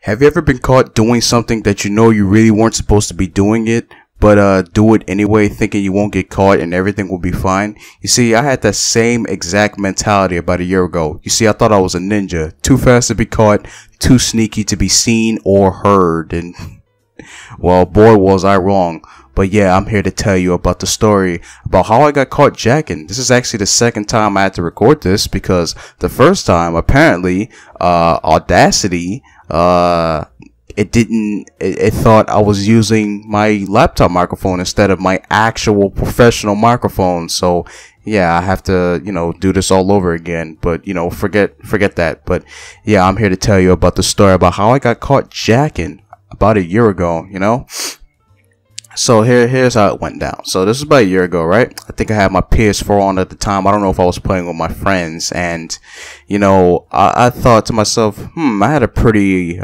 Have you ever been caught doing something that you know you really weren't supposed to be doing it, but do it anyway, thinking you won't get caught and everything will be fine? You see, I had that same exact mentality about a year ago. You see, I thought I was a ninja, too fast to be caught, too sneaky to be seen or heard, and well, boy was I wrong. But yeah, I'm here to tell you about the story about how I got caught jacking. This is actually the second time I had to record this, because the first time, apparently, Audacity, it thought I was using my laptop microphone instead of my actual professional microphone. So yeah, I have to, do this all over again. But, forget that. But yeah, I'm here to tell you about the story about how I got caught jacking about a year ago, So here's how it went down. So this is about a year ago, right? I think I had my PS4 on at the time. I don't know if I was playing with my friends, and I thought to myself, I had a pretty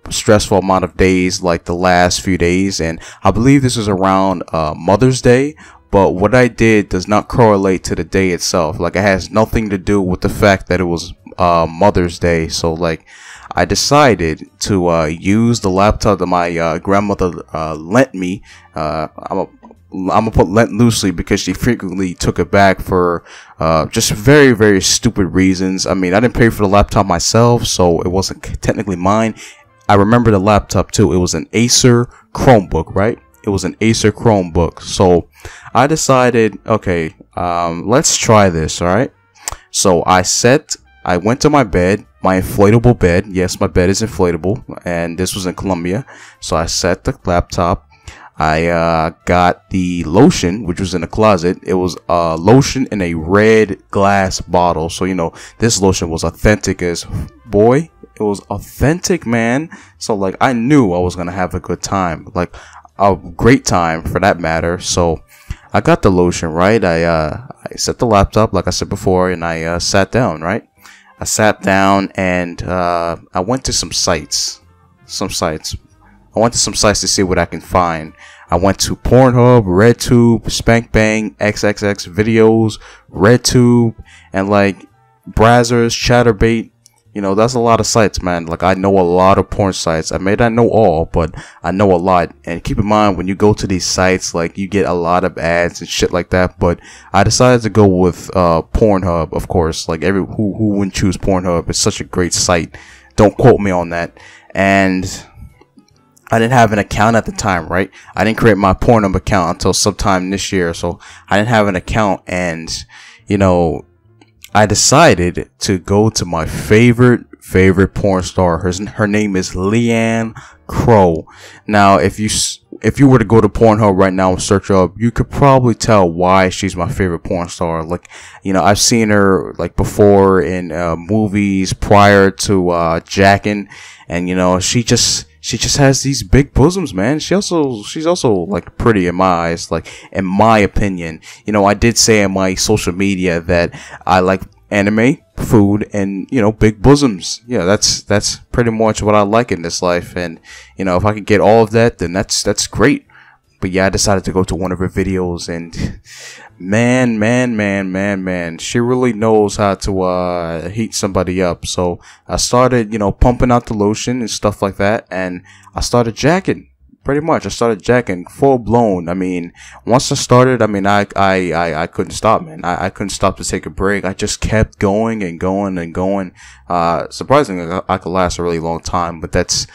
stressful amount of days, like the last few days, and I believe this was around Mother's Day. But what I did does not correlate to the day itself. Like, it has nothing to do with the fact that it was Mother's Day. So like, I decided to use the laptop that my grandmother lent me. I'm gonna put lent loosely because she frequently took it back for just very, very stupid reasons. I mean, I didn't pay for the laptop myself, so it wasn't technically mine. I remember the laptop too. It was an Acer Chromebook, right? It was an Acer Chromebook. So I decided, okay, let's try this, alright? So I went to my bed, my inflatable bed. Yes, my bed is inflatable, and this was in Colombia. So I set the laptop. I got the lotion, which was in the closet. It was lotion in a red glass bottle. So, this lotion was authentic as boy. It was authentic, man. So, like, I knew I was going to have a good time. Like, a great time, for that matter. So, I got the lotion, right? I set the laptop, like I said before, and I sat down, right? I sat down and I went to some sites. I went to some sites to see what I can find. I went to Pornhub, RedTube, Spank Bang, XXX Videos, RedTube, and like Brazzers, Chatterbait. That's a lot of sites, man. Like, I know a lot of porn sites. I may not know all, but I know a lot. And keep in mind, when you go to these sites, like, you get a lot of ads and shit like that. But I decided to go with Pornhub, of course. Like, who wouldn't choose Pornhub? It's such a great site. Don't quote me on that. And I didn't have an account at the time, right? I didn't create my Pornhub account until sometime this year. So I didn't have an account, and I decided to go to my favorite porn star. Her name is Leanne Crow. Now, if you were to go to Pornhub right now and search her up, you could probably tell why she's my favorite porn star. Like, I've seen her like before in movies prior to jacking, and she just has these big bosoms, man. She's also like pretty in my eyes, like, in my opinion. I did say in my social media that I like anime, food, and big bosoms. Yeah, that's pretty much what I like in this life. And if I could get all of that, then that's great. But yeah, I decided to go to one of her videos, and man, she really knows how to heat somebody up. So I started, pumping out the lotion and stuff like that, and I started jacking. Pretty much, I started jacking full blown. I mean, once I started, I mean, I couldn't stop, man. I couldn't stop to take a break. I just kept going and going and going. Surprisingly, I could last a really long time, but that's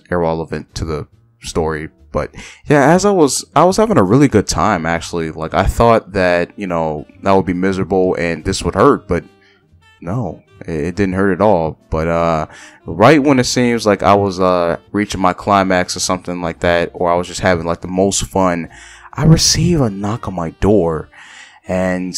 irrelevant to the story. But yeah, as I was having a really good time, actually. Like, I thought that, that would be miserable and this would hurt, but no, it didn't hurt at all. But right when it seems like I was reaching my climax or something like that, or I was just having like the most fun, I received a knock on my door, and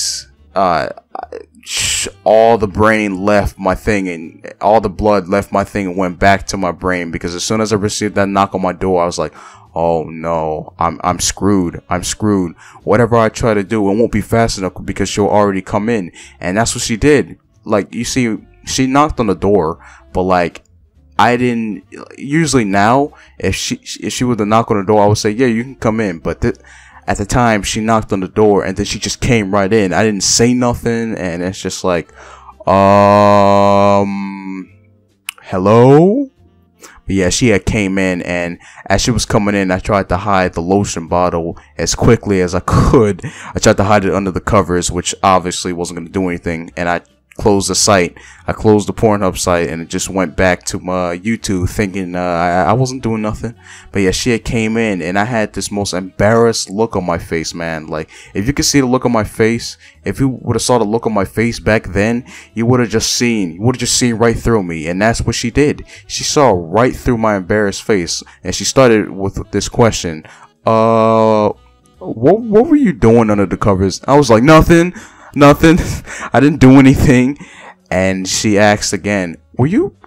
all the brain left my thing, and all the blood left my thing and went back to my brain, because as soon as I received that knock on my door, I was like, oh no, I'm screwed. Whatever I try to do, it won't be fast enough because she'll already come in. And that's what she did. Like, you see, she knocked on the door, but like, I didn't. Usually now, if she were to knock on the door, I would say, yeah, you can come in. But at the time, she knocked on the door, and then she just came right in. I didn't say nothing, and it's just like, hello? But yeah, she had came in, and as she was coming in, I tried to hide the lotion bottle as quickly as I could. I tried to hide it under the covers, which obviously wasn't going to do anything, and I closed the site. I closed the Pornhub site, and it just went back to my YouTube, thinking I wasn't doing nothing. But yeah, she had came in, and I had this most embarrassed look on my face, man. Like, if you could see the look on my face, if you would have saw the look on my face back then, you would have just seen right through me. And that's what she did. She saw right through my embarrassed face, and she started with this question: what were you doing under the covers? I was like, nothing. I didn't do anything. And she asked again, were you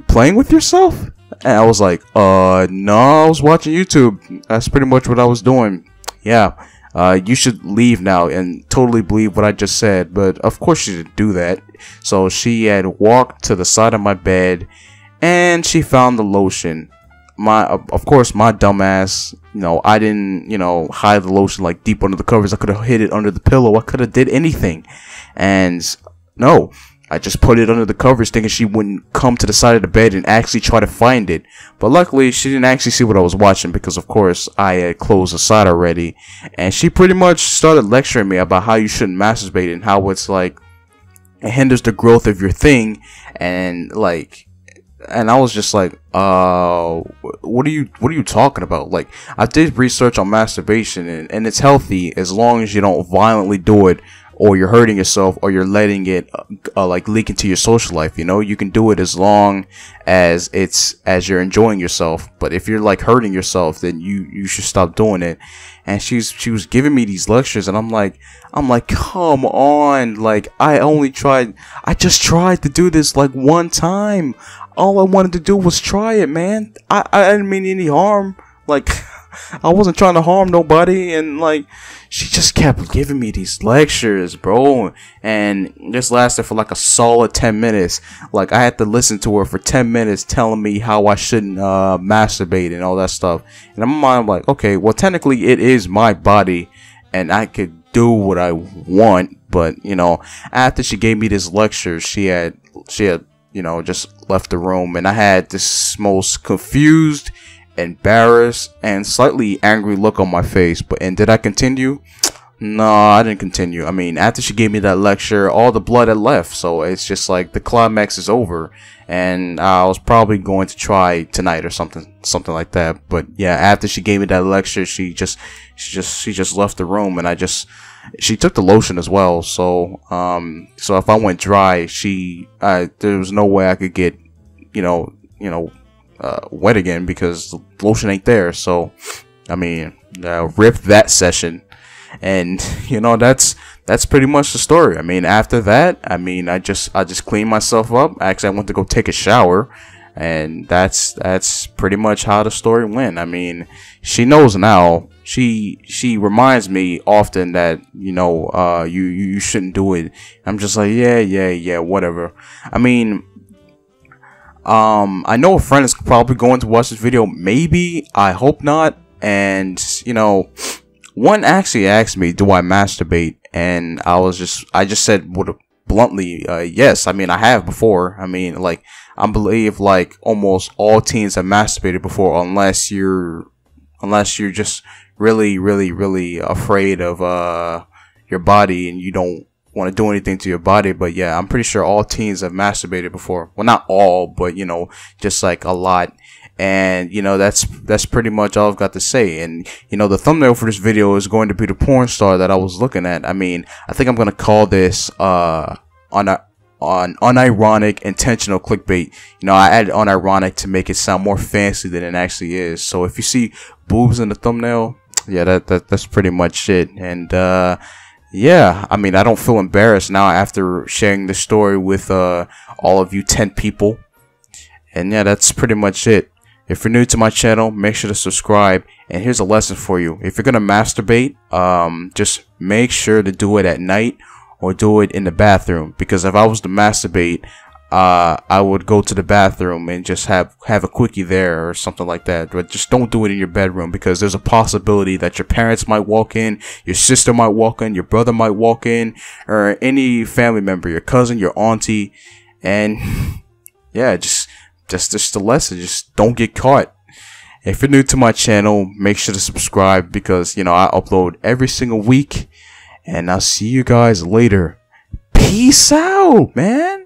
playing with yourself? And I was like, no, I was watching YouTube. That's pretty much what I was doing. Yeah, you should leave now and totally believe what I just said. But of course she didn't do that. So she had walked to the side of my bed, and she found the lotion. Of course, my dumbass, I didn't, hide the lotion like deep under the covers. I could have hid it under the pillow. I could have did anything. And no, I just put it under the covers, thinking she wouldn't come to the side of the bed and actually try to find it. But luckily, she didn't actually see what I was watching, because of course I had closed the site already. And she pretty much started lecturing me about how you shouldn't masturbate, and how it's like, it hinders the growth of your thing, and like, and I was just like, what are you talking about? Like, I did research on masturbation, and it's healthy as long as you don't violently do it, or you're hurting yourself, or you're letting it like leak into your social life. You can do it as long as you're enjoying yourself. But if you're like hurting yourself, then you should stop doing it. And she was giving me these lectures, and I'm like, come on, like, I just tried to do this like one time. All I wanted to do was try it, man. I didn't mean any harm. Like, I wasn't trying to harm nobody. And like, she just kept giving me these lectures, bro. And this lasted for like a solid 10 minutes. Like, I had to listen to her for 10 minutes telling me how I shouldn't masturbate and all that stuff. And in my mind, I'm like, okay, well, technically it is my body, and I could do what I want. But after she gave me this lecture, she had just left the room, and I had this most confused, embarrassed, and slightly angry look on my face. And did I continue? No, I didn't continue. I mean, after she gave me that lecture, all the blood had left, so it's just like the climax is over, and I was probably going to try tonight or something like that. But yeah, after she gave me that lecture, she just left the room, and she took the lotion as well. So if I went dry, there was no way I could get wet again, because the lotion ain't there. So I mean, rip that session. And that's pretty much the story. I mean, after that, I just cleaned myself up. Actually, I went to go take a shower, and that's pretty much how the story went. I mean, she knows now. She reminds me often that you shouldn't do it. I'm just like, yeah, whatever. I mean, I know a friend is probably going to watch this video. Maybe, I hope not. And one actually asked me, do I masturbate? And I just said bluntly, yes. I mean, I have before. I mean, like, I believe like almost all teens have masturbated before, unless you're just really, really, really afraid of your body, and you don't want to do anything to your body. But yeah, I'm pretty sure all teens have masturbated before. Well, not all, but just like a lot. And that's pretty much all I've got to say. And the thumbnail for this video is going to be the porn star that I was looking at. I mean, I think I'm gonna call this on unironic intentional clickbait. I added unironic to make it sound more fancy than it actually is. So if you see boobs in the thumbnail, yeah, that's pretty much it. And yeah, I mean, I don't feel embarrassed now after sharing this story with all of you 10 people. And yeah, that's pretty much it. If you're new to my channel, make sure to subscribe. And here's a lesson for you. If you're gonna masturbate, just make sure to do it at night, or do it in the bathroom. Because if I was to masturbate, I would go to the bathroom and just have a quickie there or something like that. But just don't do it in your bedroom, because there's a possibility that your parents might walk in, your sister might walk in, your brother might walk in, or any family member, your cousin, your auntie. And yeah, just that's just the lesson. Just don't get caught. If you're new to my channel, make sure to subscribe because, you know, I upload every single week. And I'll see you guys later. Peace out, man.